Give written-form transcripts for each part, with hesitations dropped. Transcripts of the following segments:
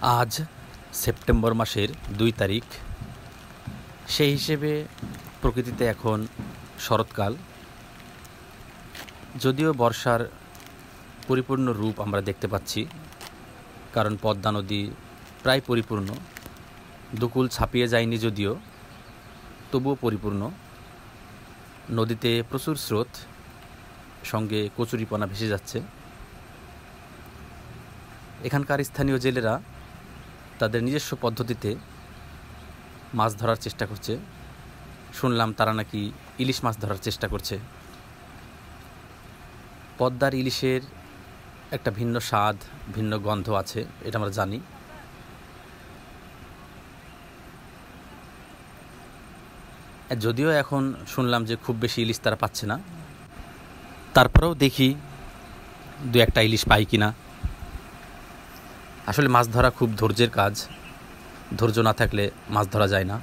আজ সেপ্টেম্বর মাসের 2 তারিখ। সেই হিসেবে প্রকৃতিতে এখন শরৎকাল, যদিও বর্ষার পরিপূর্ণ রূপ আমরা দেখতে পাচ্ছি, কারণ পদ্মা নদী প্রায় পরিপূর্ণ, দুকুল ছাপিয়ে যায়নি যদিও, তবুও পরিপূর্ণ। নদীতে প্রচুর স্রোত, সঙ্গে কচুরিপানা ভেসে যাচ্ছে। এখানকার স্থানীয় জেলেরা তাদের নিজস্ব পদ্ধতিতে মাছ ধরার চেষ্টা করছে। শুনলাম তারা নাকি ইলিশ মাছ ধরার চেষ্টা করছে। পদ্মার ইলিশের একটা ভিন্ন স্বাদ, ভিন্ন গন্ধ আছে, এটা আমরা জানি। যদিও এখন শুনলাম যে খুব বেশি ইলিশ তারা পাচ্ছে না, তারপরেও দেখি 2-1টা ইলিশ পাই কিনা। আসলে মাছ ধরা খুব ধৈর্যের কাজ, ধৈর্য না থাকলে মাছ ধরা যায় না।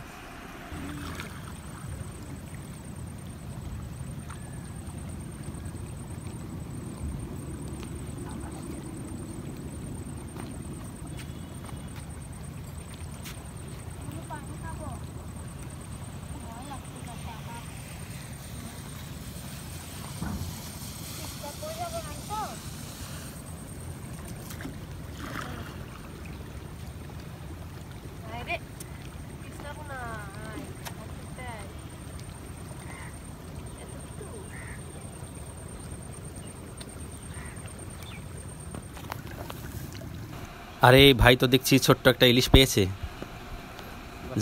আরে ভাই, তো দেখছি ছোট্ট একটা ইলিশ পেয়েছে।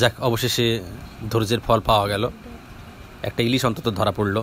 যাক, অবশেষে ধৈর্যের ফল পাওয়া গেল, একটা ইলিশ অন্তত ধরা পড়লো।